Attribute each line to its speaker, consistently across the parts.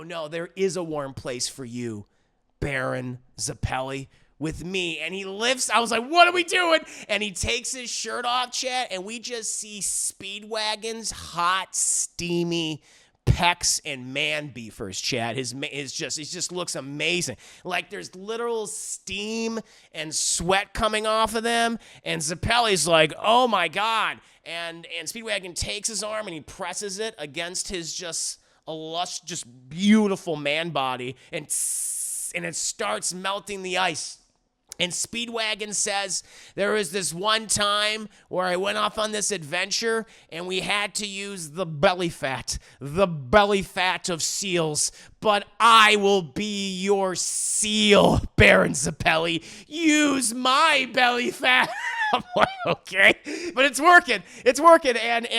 Speaker 1: "Oh no, there is a warm place for you, Baron Zappelli, with me." And he lifts, I was like, "What are we doing?" And he takes his shirt off, chat, and we just see Speedwagon's hot, steamy pecs and man beefers, chat. He just looks amazing. Like there's literal steam and sweat coming off of them. And Zappelli's like, "Oh my God." And Speedwagon takes his arm and he presses it against his just beautiful man body, and it starts melting the ice. And Speedwagon says, "There was this one time where I went off on this adventure and we had to use the belly fat of seals. But I will be your seal, Baron Zappelli. Use my belly fat." I'm like, okay, but it's working. And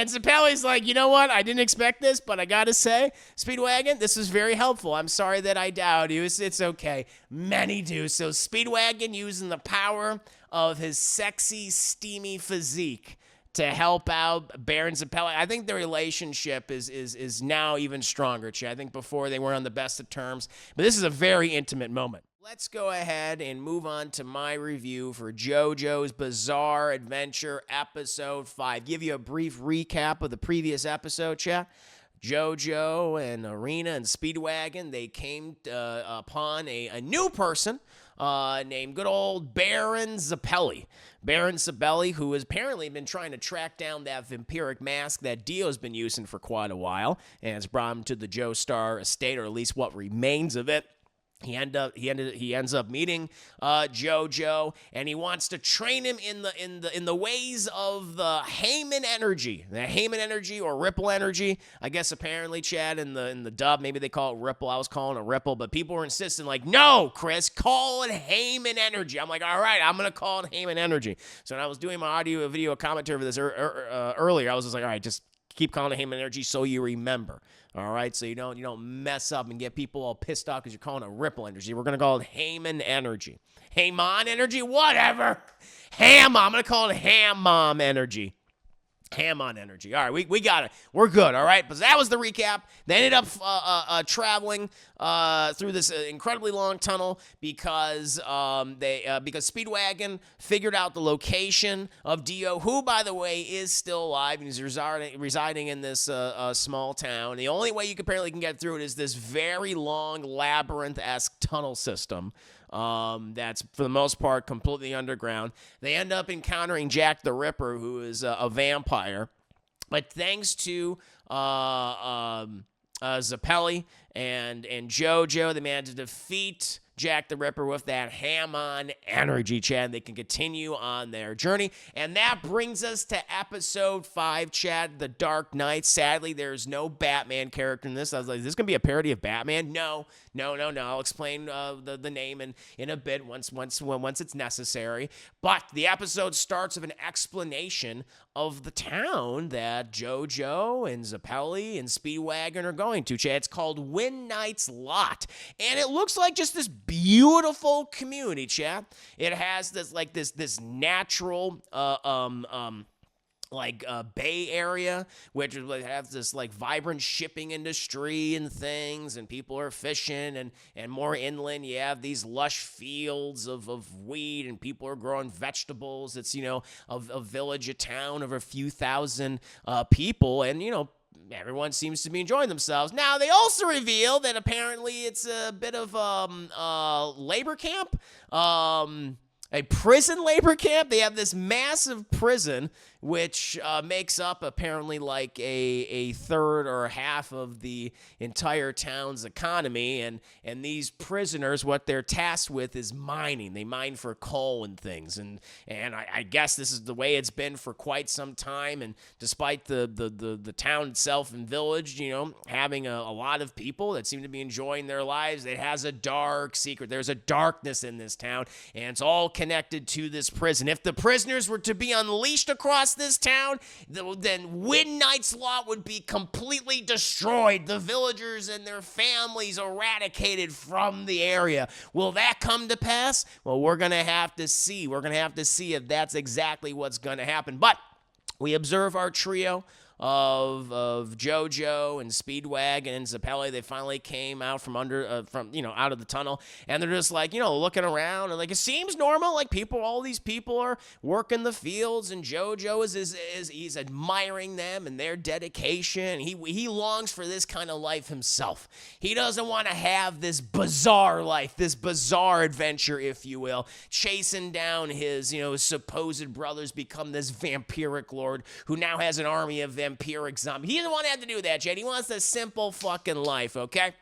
Speaker 1: Zappelli's like, "You know what? I didn't expect this, but I gotta say, Speedwagon, this is very helpful. I'm sorry that I doubted you. It's okay." Many do. So Speedwagon, using the power of his sexy, steamy physique to help out Baron Zappelli. I think the relationship is now even stronger, Chad. I think before they weren't on the best of terms, but this is a very intimate moment. Let's go ahead and move on to my review for JoJo's Bizarre Adventure Episode 5. Give you a brief recap of the previous episode, chat. JoJo and Arena and Speedwagon, they came upon a new person named good old Baron Zappelli. Baron Zappelli, who has apparently been trying to track down that vampiric mask that Dio's been using for quite a while, and it's brought him to the Joestar estate, or at least what remains of it. He ends up meeting JoJo, and he wants to train him in the ways of the Herman energy, or ripple energy. I guess apparently, Chad, in the dub, maybe they call it ripple. I was calling it ripple, but people were insisting, like, "No, Chris, call it Herman energy." I'm like, "All right, I'm gonna call it Herman energy." So when I was doing my audio video commentary for this earlier, I was just like, "All right, just keep calling it Herman energy so you remember." All right, so you don't mess up and get people all pissed off because you're calling it ripple energy. We're gonna call it Herman energy, Herman energy, whatever. I'm gonna call it Herman energy. Herman energy. All right, we got it. We're good. All right, but that was the recap. They ended up traveling through this incredibly long tunnel because Speedwagon figured out the location of Dio, who, by the way, is still alive and he's residing in this small town. The only way you apparently can get through it is this very long labyrinth-esque tunnel system. That's for the most part completely underground. They end up encountering Jack the Ripper, who is a vampire. But thanks to Zappelli and JoJo, they managed to defeat Jack the Ripper with that Herman energy, Chad. They can continue on their journey. And that brings us to episode 5, Chad, The Dark Knight. Sadly, there's no Batman character in this. I was like, is this going to be a parody of Batman? No. I'll explain the name in a bit once it's necessary. But the episode starts with an explanation of the town that JoJo and Zappelli and Speedwagon are going to. Chad, it's called Windknight's Lot, and it looks like just this beautiful community, Chad. It has this natural Bay Area, which has this vibrant shipping industry and things, and people are fishing, and more inland you have these lush fields of wheat, and people are growing vegetables. It's a village, a town of a few thousand people, and everyone seems to be enjoying themselves. Now, they also reveal that apparently it's a bit of labor camp, a prison labor camp. They have this massive prison, which makes up apparently like a third or half of the entire town's economy. And these prisoners, what they're tasked with is mining. They mine for coal and things. And I guess this is the way it's been for quite some time. And despite the town itself and village, having a lot of people that seem to be enjoying their lives, it has a dark secret. There's a darkness in this town, and it's all connected to this prison. If the prisoners were to be unleashed across this town, then Windknight's Lot would be completely destroyed. The villagers and their families eradicated from the area. Will that come to pass? Well, we're going to have to see. We're going to have to see if that's exactly what's going to happen. But we observe our trio of Jojo and Speedwagon and Zappelli. They finally came out from out of the tunnel, and they're just like, looking around, and like it seems normal. Like all these people are working the fields, and Jojo he's admiring them and their dedication. He longs for this kind of life himself. He doesn't want to have this bizarre life, this bizarre adventure, if you will, chasing down his supposed brothers, become this vampiric lord who now has an army of vampiric zombies. He doesn't want to have to do that, Jed. He wants a simple fucking life, okay?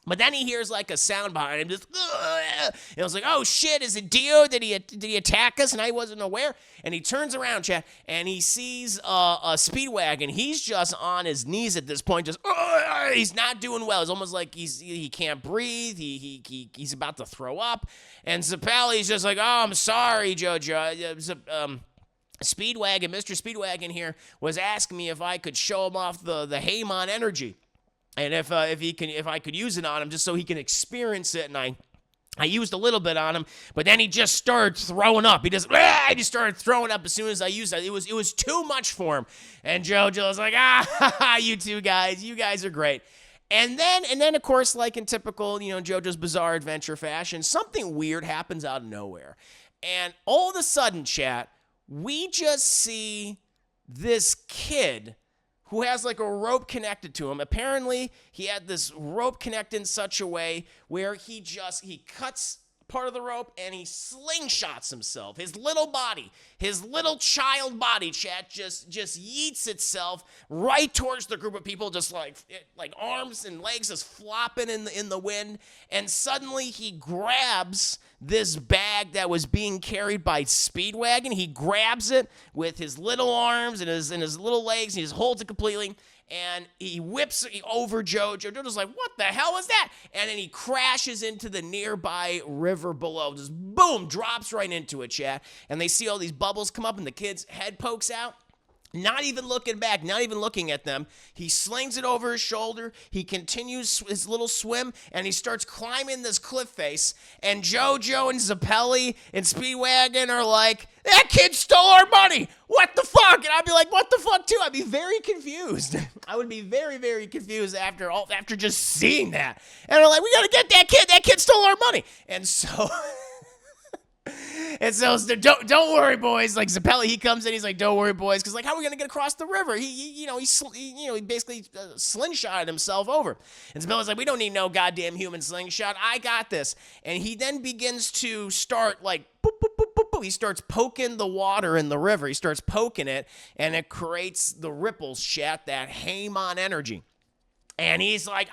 Speaker 1: But then he hears like a sound behind him, just, and I was like, oh shit, is it Dio? Did he attack us and I wasn't aware? And he turns around, chat, and he sees a Speedwagon. He's just on his knees at this point, just, he's not doing well. It's almost like he can't breathe. He's about to throw up. And Zappelli's just like, oh, I'm sorry, Jojo. Speedwagon, Mr. Speedwagon here was asking me if I could show him off the Herman energy. And if I could use it on him just so he can experience it, and I used a little bit on him, but then he just started throwing up. He just started throwing up as soon as I used it. It was too much for him. And Jojo was like, you two guys, you guys are great. And then of course, like in typical, Jojo's Bizarre Adventure fashion, something weird happens out of nowhere. And all of a sudden, chat, we just see this kid who has like a rope connected to him. Apparently, he had this rope connected in such a way where he cuts part of the rope and he slingshots himself. His little body, his little child body, chat, just yeets itself right towards the group of people, just like arms and legs just flopping in the wind. And suddenly he grabs this bag that was being carried by Speedwagon. He grabs it with his little arms and his little legs, and he just holds it completely. And he whips it over Jojo. Jojo's like, what the hell was that? And then he crashes into the nearby river below. Just boom, drops right into it, chat. And they see all these bubbles come up, and the kid's head pokes out. Not even looking back, not even looking at them. He slings it over his shoulder. He continues his little swim, and he starts climbing this cliff face. And Jojo and Zappelli and Speedwagon are like, that kid stole our money. What the fuck? And I'd be like, what the fuck too? I'd be very confused. I would be very, very confused after just seeing that. And I'm like, we gotta get that kid. That kid stole our money. And so... And so don't worry, boys. Like Zappelli, he comes in, he's like, don't worry, boys, because like, how are we gonna get across the river? He basically slingshotted himself over. And Zappelli's like, we don't need no goddamn human slingshot. I got this. And he then begins to start like, boop, boop, boop, boop, boop. He starts poking the water in the river. He starts poking it, and it creates the ripples, chat, that Herman energy. And he's like,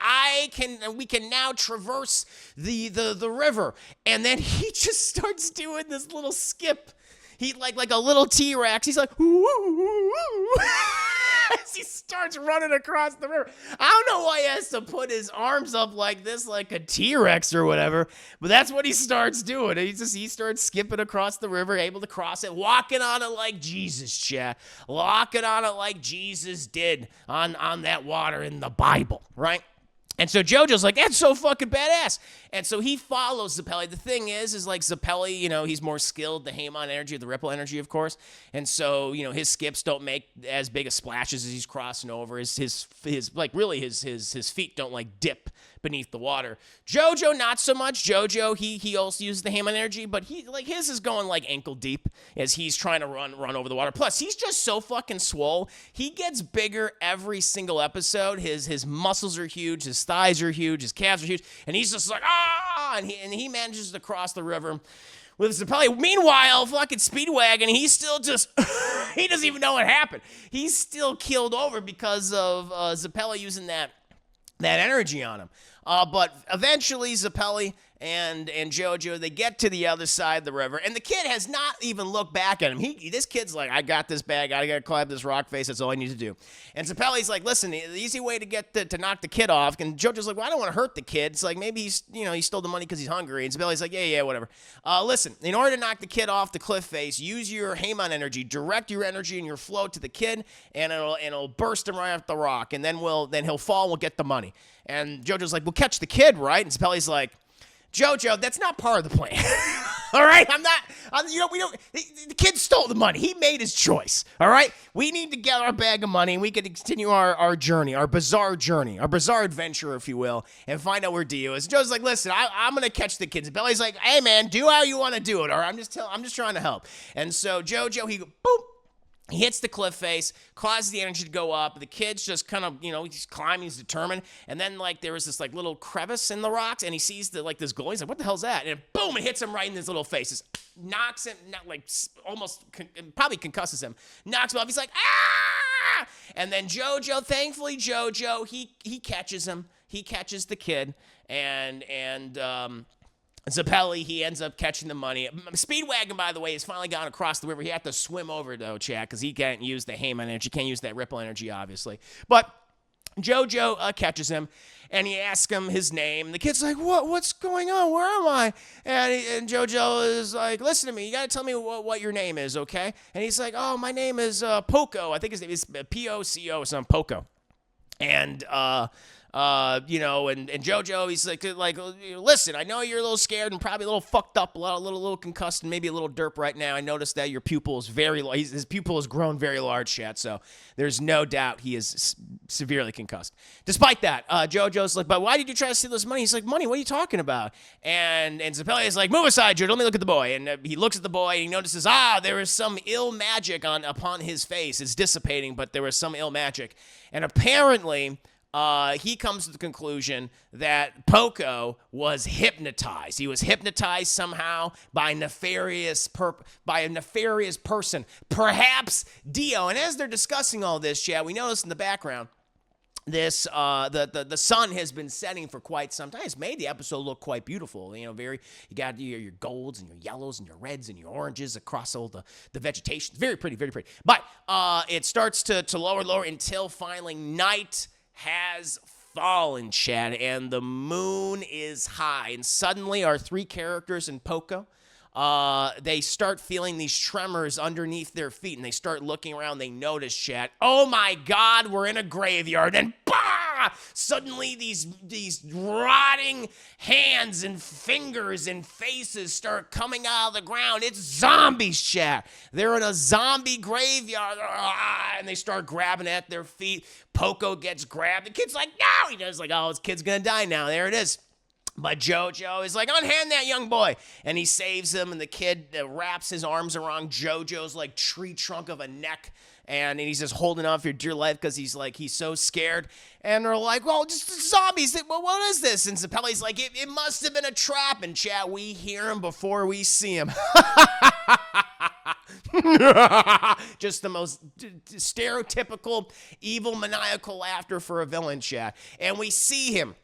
Speaker 1: we can now traverse the river. And then he just starts doing this little skip. He like a little T-Rex. He's like, ooh. As he starts running across the river. I don't know why he has to put his arms up like this, like a T-Rex or whatever, but that's what he starts doing. He starts skipping across the river, able to cross it, walking on it like Jesus, chat. Walking on it like Jesus did on that water in the Bible, right? And so Jojo's like, that's so fucking badass. And so he follows Zappelli. The thing is like Zappelli, he's more skilled, the Herman energy, the ripple energy, of course. And so, his skips don't make as big a splashes as he's crossing over. His feet don't like dip beneath the water. Jojo, not so much. Jojo, he also uses the Herman energy, but his is going like ankle deep as he's trying to run over the water. Plus, he's just so fucking swole. He gets bigger every single episode. His muscles are huge. His thighs are huge. His calves are huge. And he's just like, and he manages to cross the river with Zappelli. Meanwhile, fucking Speedwagon, he's still just, he doesn't even know what happened. He's still killed over because of Zappelli using that energy on him. But eventually Zappelli and Jojo, they get to the other side of the river, and the kid has not even looked back at him. This kid's like, I got this bag, I gotta climb this rock face, that's all I need to do. And Zappelli's like, listen, the easy way to get to knock the kid off, and Jojo's like, well, I don't want to hurt the kid. It's like, maybe he stole the money because he's hungry. And Zappelli's like, yeah, whatever. Listen, in order to knock the kid off the cliff face, use your Herman energy, direct your energy and your flow to the kid, and it'll burst him right off the rock, and then he'll fall, and we'll get the money. And Jojo's like, we'll catch the kid, right? And Zappelli's like, Jojo, that's not part of the plan. All right, the kid stole the money. He made his choice. All right, we need to get our bag of money and we can continue our journey, our bizarre adventure, if you will, and find out where Dio is. Joe's like, listen, I'm gonna catch the kids. Billy's like, hey man, do how you want to do it. All right, I'm just trying to help. And so Jojo, he boop. He hits the cliff face, causes the energy to go up. The kid's just kind of, he's climbing, he's determined. And then, there was this, little crevice in the rocks, and he sees, this glow. He's like, what the hell's that? And boom, it hits him right in his little face. Just knocks him, probably concusses him. Knocks him off. He's like, ah! And then Jojo, thankfully Jojo, he catches him. He catches the kid, and Zappelli, he ends up catching the money. Speedwagon, by the way, has finally gone across the river. He had to swim over, though, Chad, because he can't use the Herman energy. Can't use that ripple energy, obviously. But Jojo catches him, and he asks him his name. The kid's like, what's going on? Where am I? And Jojo is like, listen to me. You got to tell me what your name is, okay? And he's like, oh, my name is Poco. I think his name is P-O-C-O, something, Poco. And and Jojo, he's like, listen, I know you're a little scared and probably a little fucked up, a little concussed, and maybe a little derp right now. I noticed that your pupil is his pupil has grown very large, Chat. So there's no doubt he is severely concussed. Despite that, Jojo's like, but why did you try to steal this money? He's like, money? What are you talking about? And Zappelli is like, move aside, Jojo. Let me look at the boy. And he looks at the boy and he notices, there is some ill magic upon his face. It's dissipating, but there was some ill magic. And apparently, he comes to the conclusion that Poco was hypnotized. He was hypnotized somehow by a nefarious person, perhaps Dio. And as they're discussing all this, Chad, we notice in the background, this the sun has been setting for quite some time. It's made the episode look quite beautiful. You got your golds and your yellows and your reds and your oranges across all the vegetation. Very pretty, very pretty. But it starts to lower until finally night has fallen, Chad, and the moon is high. And suddenly our three characters in Poco, they start feeling these tremors underneath their feet, and they start looking around. They notice, Chad, oh my God, we're in a graveyard. And suddenly these rotting hands and fingers and faces start coming out of the ground. It's zombies, chat. They're in a zombie graveyard, and they start grabbing at their feet. Poco gets grabbed. The kid's like, no! He does like, oh, this kid's gonna die now. There it is. But Jojo is like, unhand that young boy. And he saves him, and the kid wraps his arms around Jojo's like tree trunk of a neck. And he's just holding on for dear life because he's so scared. And they're like, well, just zombies. Well, what is this? And Zappelli's like, it must have been a trap. And chat, we hear him before we see him. Just the most stereotypical, evil, maniacal laughter for a villain, chat. And we see him.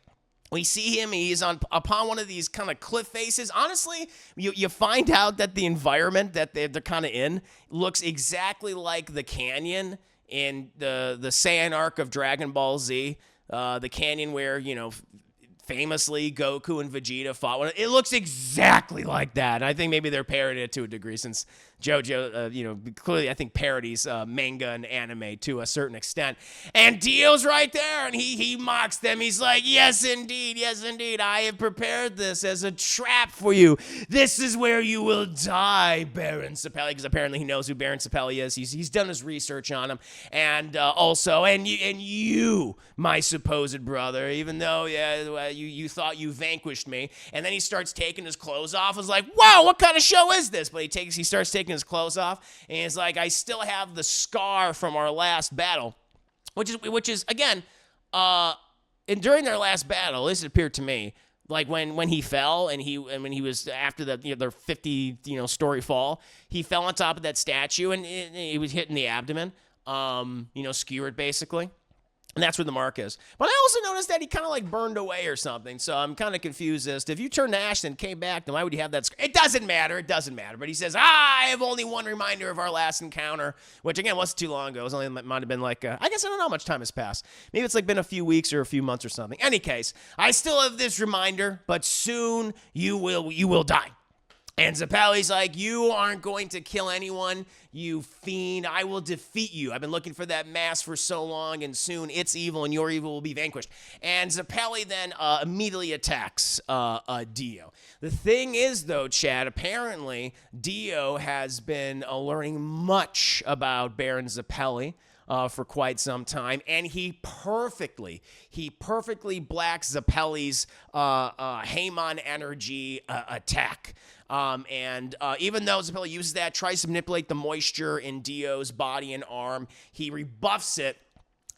Speaker 1: He's upon one of these kind of cliff faces. Honestly, you find out that the environment that they're kind of in looks exactly like the canyon in the Saiyan arc of Dragon Ball Z. The canyon where, famously Goku and Vegeta fought. It looks exactly like that. And I think maybe they're parodying it to a degree since JoJo, clearly I think parodies manga and anime to a certain extent. And Dio's right there, and he mocks them. He's like, yes, indeed, I have prepared this as a trap for you. This is where you will die, Baron Zappelli, because apparently he knows who Baron Zappelli is. He's done his research on him. And also, and you, my supposed brother, even though you thought you vanquished me. And then he starts taking his clothes off. I was like, whoa, what kind of show is this? But he starts taking his clothes off, and he's like, I still have the scar from our last battle, which is again, and during their last battle, this appeared to me like when he fell and when he was after their 50 story fall, he fell on top of that statue and he was hit in the abdomen, skewered basically. And that's where the mark is. But I also noticed that he kind of like burned away or something. So I'm kind of confused as to if you turned to ash and came back, then why would you have that? It doesn't matter. But he says, I have only one reminder of our last encounter, which again wasn't too long ago. It was only might have been like, I guess I don't know how much time has passed. Maybe it's like been a few weeks or a few months or something. Any case, I still have this reminder, but soon you will die. And Zappelli's like, you aren't going to kill anyone, you fiend. I will defeat you. I've been looking for that mask for so long, and soon its evil and your evil will be vanquished. And Zappelli then immediately attacks Dio. The thing is, though, Chad, apparently Dio has been learning much about Baron Zappelli for quite some time, and he perfectly blacks Zappelli's Herman energy attack. And even though Zappelli uses that, tries to manipulate the moisture in Dio's body and arm, he rebuffs it.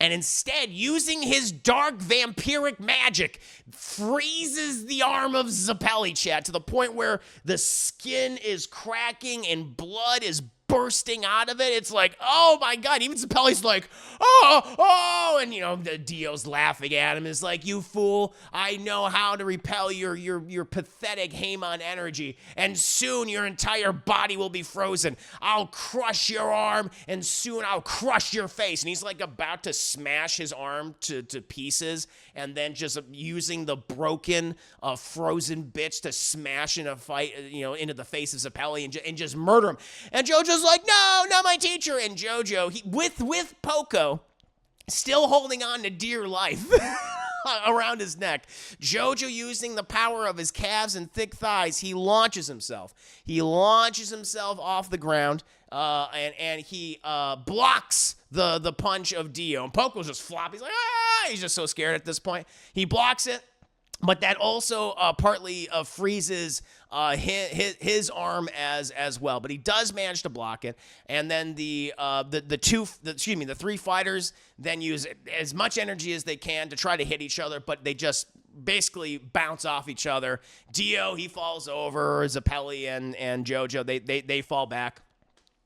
Speaker 1: And instead, using his dark vampiric magic, freezes the arm of Zappelli, Chad, to the point where the skin is cracking and blood is bursting out of it. It's like, oh my God. Even Zappelli's like, oh, and the Dio's laughing at him. It's like, you fool, I know how to repel your pathetic Herman energy, and soon your entire body will be frozen. I'll crush your arm, and soon I'll crush your face. And he's like about to smash his arm to pieces, and then just using the broken, frozen bitch to smash in a fight, into the face of Zappelli and just murder him. And Jojo's like, no, not my teacher. And Jojo, with Poco still holding on to dear life around his neck, Jojo, using the power of his calves and thick thighs, he launches himself. He launches himself off the ground, and he blocks the punch of Dio. And Poco's just flopping. He's like, ah! He's just so scared at this point. He blocks it. But that also partly freezes his arm as well. But he does manage to block it. And then the three fighters then use as much energy as they can to try to hit each other, but they just basically bounce off each other. Dio, he falls over. Zappelli and Jojo, they fall back.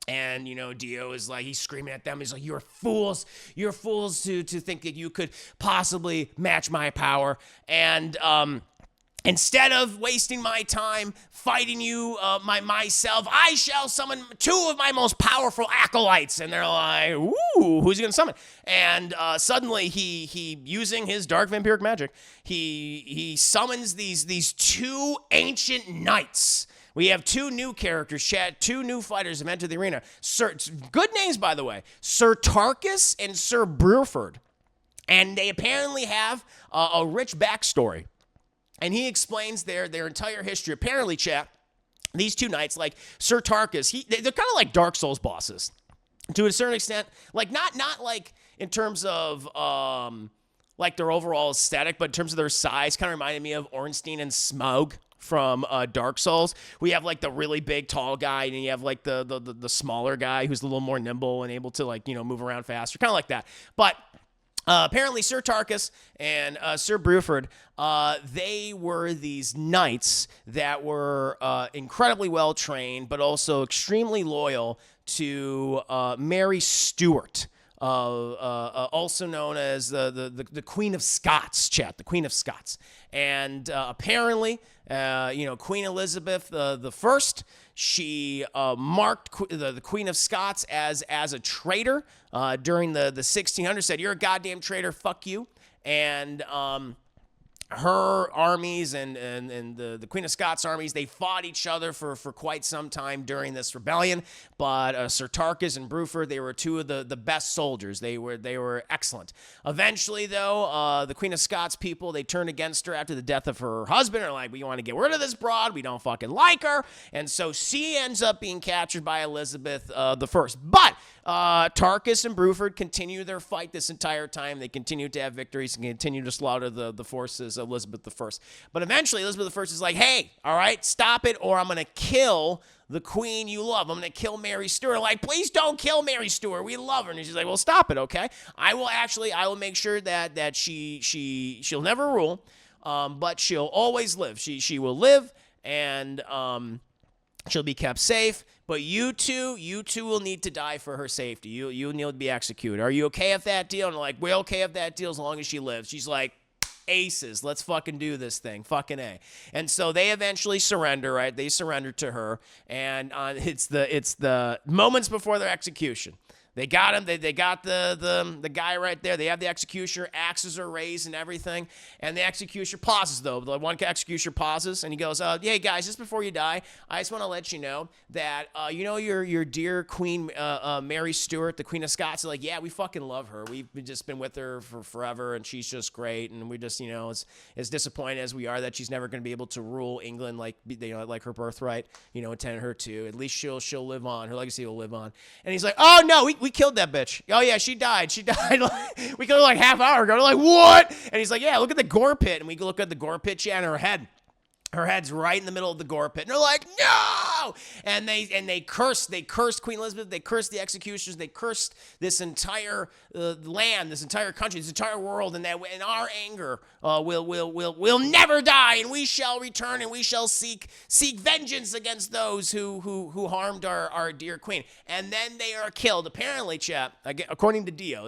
Speaker 1: And, Dio is like, he's screaming at them. He's like, you're fools to think that you could possibly match my power. And instead of wasting my time fighting you myself, I shall summon two of my most powerful acolytes. And they're like, ooh, who's he going to summon? And suddenly he using his dark vampiric magic, he summons these two ancient knights. We have two new characters, Chad. Two new fighters have entered the arena. Good names, by the way. Sir Tarkus and Sir Bruford. And they apparently have a rich backstory. And he explains their entire history. Apparently, Chad, these two knights, like Sir Tarkus, they're kind of like Dark Souls bosses. To a certain extent. Like, not like in terms of like their overall aesthetic, but in terms of their size, kind of reminded me of Ornstein and Smaug from Dark Souls. We have like the really big tall guy, and you have like the smaller guy who's a little more nimble and able to move around faster, kind of like that. But apparently Sir Tarkus and Sir Bruford, they were these knights that were incredibly well trained, but also extremely loyal to Mary Stuart. Also known as the Queen of Scots, chat, the Queen of Scots. And apparently, Queen Elizabeth the First, she marked the Queen of Scots as a traitor during the 1600s, said, you're a goddamn traitor, fuck you. And her armies and the Queen of Scots armies, they fought each other for quite some time during this rebellion. But Sir Tarkus and Bruford, they were two of the best soldiers. They were excellent. Eventually, though, the Queen of Scots people, they turned against her after the death of her husband. They're like, we want to get rid of this broad. We don't fucking like her. And so she ends up being captured by Elizabeth the First. But Tarkus and Bruford continue their fight this entire time. They continue to have victories and continue to slaughter the forces of Elizabeth I. But eventually, Elizabeth I is like, hey, all right, stop it, or I'm going to kill the queen you love. I'm going to kill Mary Stuart. Like, please don't kill Mary Stuart. We love her. And she's like, well, stop it, okay? I will make sure that she'll never rule, but she'll always live. She will live, and she'll be kept safe. But you two will need to die for her safety. You need to be executed. Are you okay with that deal? And they're like, we're okay with that deal as long as she lives. She's like, aces, let's fucking do this thing, fucking A. And so they eventually surrender, right? They surrender to her, and it's the moments before their execution. They got him. They got the guy right there. They have the executioner. Axes are raised and everything. And the executioner pauses, though. The one executioner pauses, and he goes, "Hey guys, just before you die, I just want to let you know that your dear Queen Mary Stuart, the Queen of Scots." Like, yeah, we fucking love her. We've just been with her for forever, and she's just great. And we just as disappointed as we are that she's never going to be able to rule England like her birthright intended her to. At least she'll live on. Her legacy will live on. And he's like, "Oh no, we killed that bitch. Oh yeah, she died. We killed her like half hour ago." They're like, "What?" And he's like, "Yeah, look at the gore pit." And we look at the gore pit, and her head's right in the middle of the gore pit. And they're like, "No!" And they cursed Queen Elizabeth. They cursed the executioners. They cursed this entire land, this entire country, this entire world. And that in our anger, we'll never die, and we shall return, and we shall seek vengeance against those who harmed our dear queen. And then they are killed. Apparently, chat, according to Dio,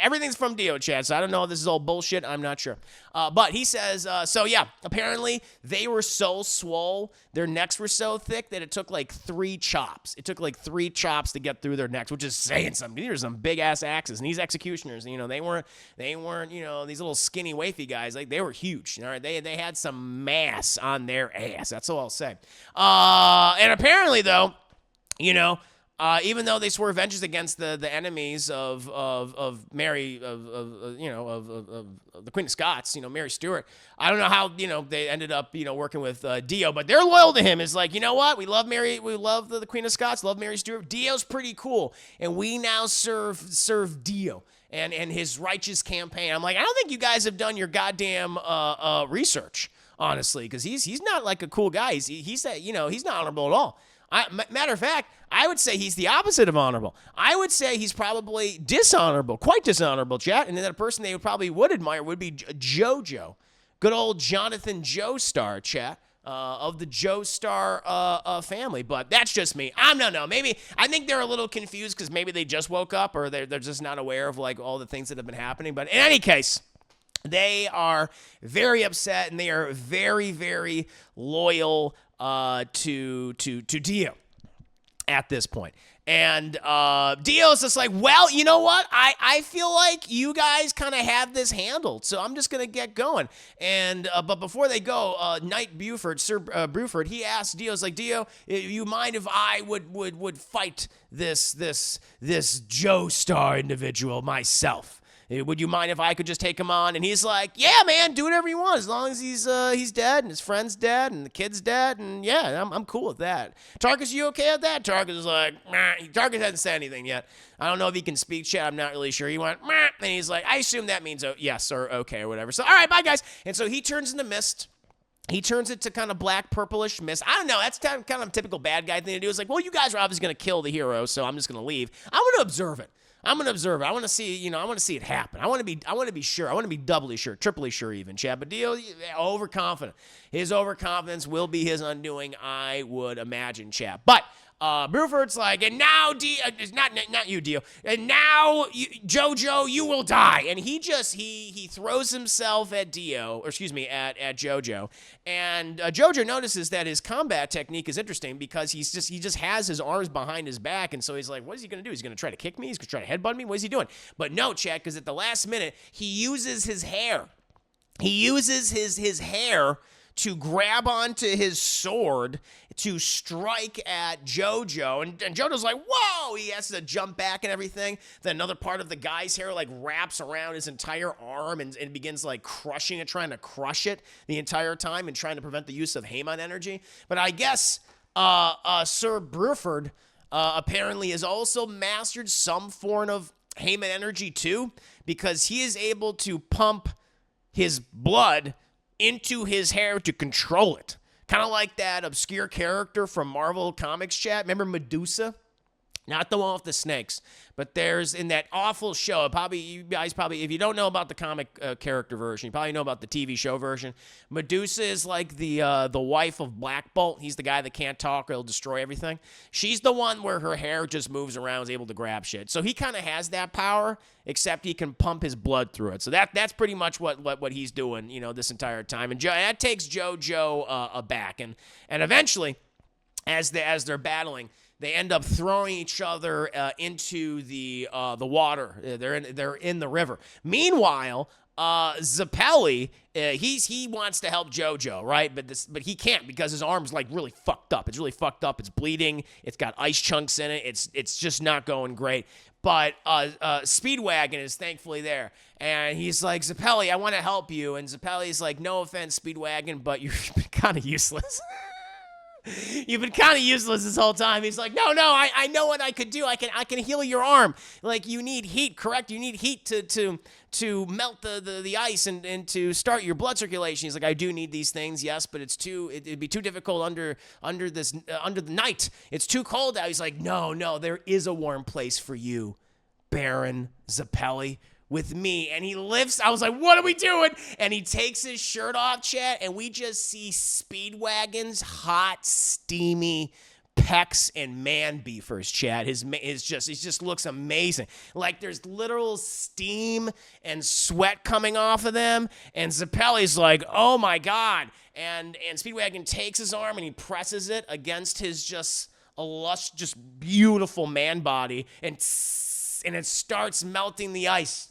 Speaker 1: everything's from Dio, chat. So I don't know if this is all bullshit. I'm not sure. But he says, so yeah, apparently they were so swole, their necks were so thick that it took like 3 chops. It took like 3 chops to get through their necks, which is saying something. These are some big ass axes, and these executioners, they weren't these little skinny wafy guys. Like, they were huge. All right, they had some mass on their ass. That's all I'll say. And apparently though, even though they swore vengeance against the enemies of Mary of the Queen of Scots, Mary Stuart, I don't know how they ended up working with Dio, but they're loyal to him. It's like, you know what, we love the Queen of Scots, love Mary Stuart. Dio's pretty cool, and we now serve Dio and his righteous campaign. I'm like, I don't think you guys have done your goddamn research, honestly, because he's not like a cool guy. He's not honorable at all. Matter of fact, I would say he's the opposite of honorable. I would say he's probably dishonorable, quite dishonorable, chat. And then a person they probably would admire would be Jojo. Good old Jonathan Joestar, chat, of the Joestar family. But that's just me. I don't know. Maybe I think they're a little confused because maybe they just woke up, or they're just not aware of like all the things that have been happening. But in any case, they are very upset, and they are very, very loyal to Dio at this point. And Dio's just like, well, you know what? I feel like you guys kind of have this handled, so I'm just going to get going. And but before they go, Knight Buford, Sir Bruford, he asks Dio's like, "Dio, you mind if I would fight this Joestar individual myself? Would you mind if I could just take him on?" And he's like, "Yeah, man, do whatever you want, as long as he's dead, and his friend's dead, and the kid's dead, and yeah, I'm cool with that." Tarkus, you okay with that? Tarkus is like, meh. Tarkus hasn't said anything yet. I don't know if he can speak chat. I'm not really sure. He went, meh, and he's like, I assume that means yes or okay or whatever. So, all right, bye, guys. And so he turns into mist. He turns it to kind of black, purplish mist. I don't know. That's kind of a typical bad guy thing to do. It's like, well, you guys are obviously going to kill the hero, so I'm just going to leave. I'm going to observe it. I want to see, I want to see it happen. I want to be sure. I want to be doubly sure, triply sure even, Chad. But Dio, overconfident. His overconfidence will be his undoing, I would imagine, Chad. But Bruford's like, and now not you, Dio. And now Jojo, you will die. And he throws himself at Dio, or excuse me, at Jojo. And Jojo notices that his combat technique is interesting because he just has his arms behind his back, and so he's like, what is he gonna do? He's gonna try to kick me? He's gonna try to headbutt me? What is he doing? But no, Chad, because at the last minute he uses his hair. He uses his hair to grab onto his sword to strike at Jojo. And Jojo's like, whoa! He has to jump back and everything. Then another part of the guy's hair like wraps around his entire arm and begins like crushing it, trying to crush it the entire time and trying to prevent the use of Herman energy. But I guess Sir Bruford apparently has also mastered some form of Herman energy too, because he is able to pump his blood into his hair to control it. Kind of like that obscure character from Marvel Comics, chat. Remember Medusa? Not the one with the snakes, but there's in that awful show. You guys, if you don't know about the comic character version, you probably know about the TV show version. Medusa is like the wife of Black Bolt. He's the guy that can't talk or he'll destroy everything. She's the one where her hair just moves around, is able to grab shit. So he kind of has that power, except he can pump his blood through it. So that's pretty much what he's doing, this entire time. And that takes Jojo aback, and eventually, as they're battling, They end up throwing each other into the water. They're in the river. Meanwhile, Zappelli, he wants to help JoJo, right? But he can't because his arm's like really fucked up. It's really fucked up. It's bleeding. It's got ice chunks in it. It's just not going great. But Speedwagon is thankfully there. And he's like, Zappelli, I want to help you. And Zappelli's like, no offense, Speedwagon, but you're kind of useless. You've been kind of useless this whole time. He's like, no, I know what I could do. I can heal your arm. Like, you need heat, correct? You need heat to melt the ice and to start your blood circulation. He's like, I do need these things, yes, but it'd be too difficult under the night. It's too cold out. He's like, no, there is a warm place for you, Baron Zappelli, with me. And he lifts, I was like, what are we doing? And he takes his shirt off, chat, and we just see Speedwagon's hot, steamy pecs and man beefers, chat. He just looks amazing. Like there's literal steam and sweat coming off of them. And Zappelli's like, oh my God. And Speedwagon takes his arm and he presses it against his just beautiful man body, and it starts melting the ice.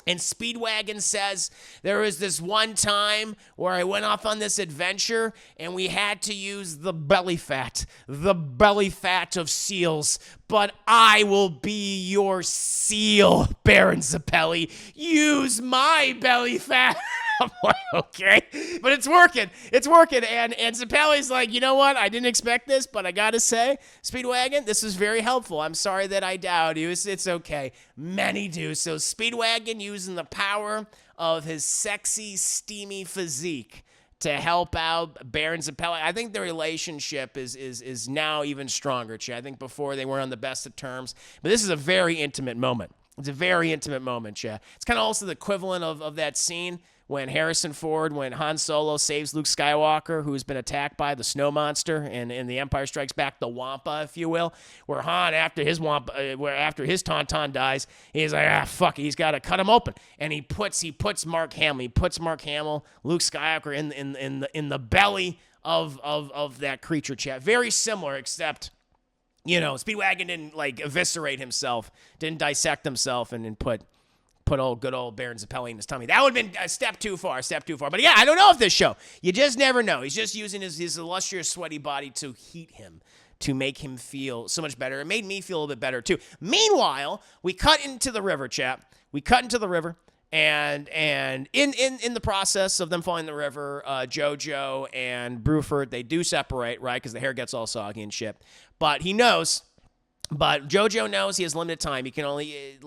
Speaker 1: And Speedwagon says, there was this one time where I went off on this adventure and we had to use the belly fat of seals. But I will be your seal, Baron Zappelli. Use my belly fat. I'm like, okay. But it's working. And Zappelli's like, you know what? I didn't expect this, but I got to say, Speedwagon, this is very helpful. I'm sorry that I doubted you. It's okay. Many do. So Speedwagon using the power of his sexy, steamy physique to help out Baron Zappelli. I think the relationship is now even stronger, Chet. I think before they weren't on the best of terms. But this is a very intimate moment. It's a very intimate moment, Chet. It's kind of also the equivalent of that scene when Han Solo saves Luke Skywalker, who's been attacked by the snow monster, and in The Empire Strikes Back, the Wampa, if you will, where Han, after his Tauntaun dies, he's like, fuck it, he's got to cut him open, and he puts Mark Hamill, Luke Skywalker in the belly of that creature, chat. Very similar, except, you know, Speedwagon didn't like eviscerate himself, didn't dissect himself, and then put good old Baron Zappelli in his tummy. That would have been a step too far. But yeah, I don't know if this show. You just never know. He's just using his illustrious, sweaty body to heat him, to make him feel so much better. It made me feel a little bit better too. Meanwhile, we cut into the river, chap. And in the process of them falling in the river, Jojo and Bruford, they do separate, right? Because the hair gets all soggy and shit. But Jojo knows he has limited time. He can only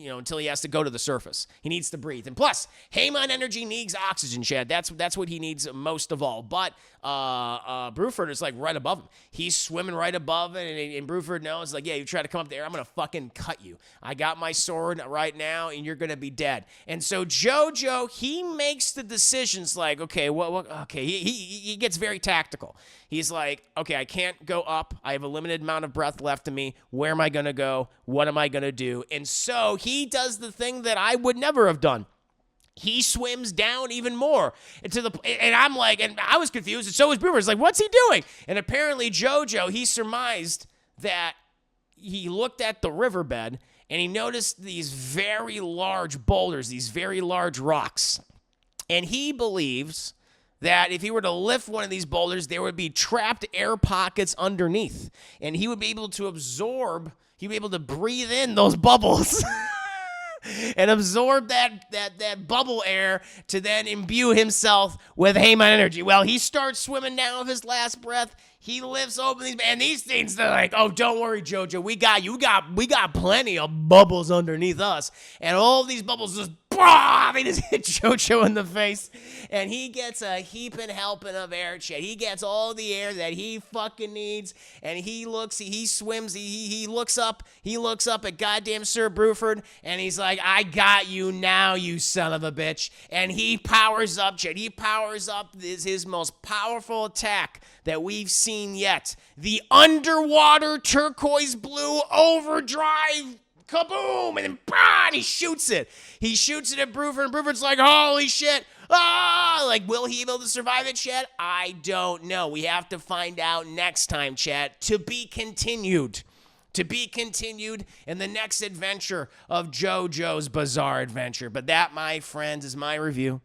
Speaker 1: until he has to go to the surface. He needs to breathe. And plus, Herman energy needs oxygen, Chad. That's what he needs most of all. But Bruford is like right above him. He's swimming right above it, and Bruford knows, like, yeah, you try to come up there, I'm going to fucking cut you. I got my sword right now, and you're going to be dead. And so Jojo, he makes the decisions like, okay, okay, he gets very tactical. He's like, okay, I can't go up. I have a limited amount of breath left in me. Where am I going to go? What am I going to do? And so he does the thing that I would never have done. He swims down even more and I'm like, and I was confused, and so was Boomer. It's like, what's he doing? And apparently Jojo, he surmised that he looked at the riverbed and he noticed these very large boulders, these very large rocks. And he believes that if he were to lift one of these boulders, there would be trapped air pockets underneath. And he would be able to he'd be able to breathe in those bubbles. And absorb that bubble air to then imbue himself with Herman energy. Well, he starts swimming down with his last breath. He lifts open these things. They're like, oh, don't worry, Jojo. We got plenty of bubbles underneath us. And all these bubbles just they just hit Jojo in the face, and he gets a heaping helping of air, chat. He gets all the air that he fucking needs, and he swims, he looks up at goddamn Sir Bruford, and he's like, I got you now, you son of a bitch. And he powers up, chat. He powers up his most powerful attack that we've seen yet. The underwater turquoise blue overdrive kaboom, and then he shoots it. He shoots it at Bruford, and Bruford's like, holy shit. Like, will he be able to survive it, chat? I don't know. We have to find out next time, chat. To be continued. To be continued in the next adventure of JoJo's Bizarre Adventure. But that, my friends, is my review.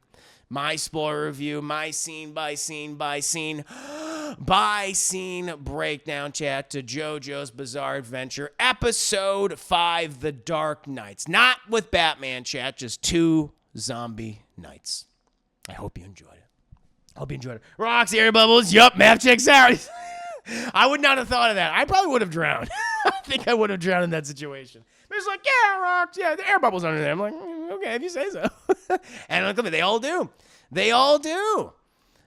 Speaker 1: My spoiler review. My scene by scene by scene by scene breakdown, chat, to JoJo's Bizarre Adventure. Episode 5, The Dark Knights. Not with Batman, chat. Just 2 zombie knights. I hope you enjoyed it. Rocks, air bubbles. Yup, map checks out. I would not have thought of that. I probably would have drowned. I think I would have drowned in that situation. It's like, yeah, rocks, yeah, the air bubbles under there. I'm like, okay, if you say so. And look at me, they all do. They all do.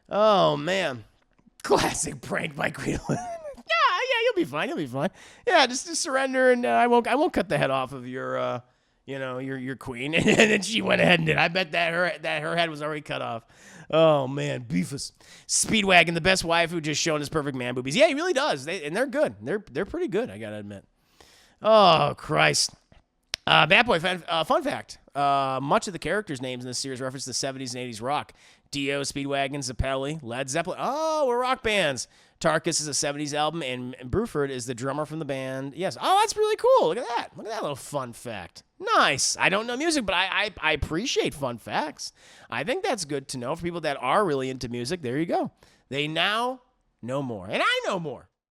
Speaker 1: Oh, man. Classic prank by Queen. Yeah, you'll be fine. Yeah, just surrender, and I won't cut the head off of your, your queen. And then she went ahead and did. I bet that her head was already cut off. Oh man, Beefus. Speedwagon, the best waifu, just showing his perfect man boobies. Yeah, he really does. They're good. They're pretty good, I gotta admit. Oh Christ. Batboy, fun fact. Much of the characters' names in this series reference the 70s and 80s rock. Dio, Speedwagon, Zappelli, Led Zeppelin. Oh, we're rock bands. Tarkus is a 70s album, and Bruford is the drummer from the band. Yes. Oh, that's really cool. Look at that. Look at that little fun fact. Nice. I don't know music, but I appreciate fun facts. I think that's good to know for people that are really into music. There you go. They now know more. And I know more.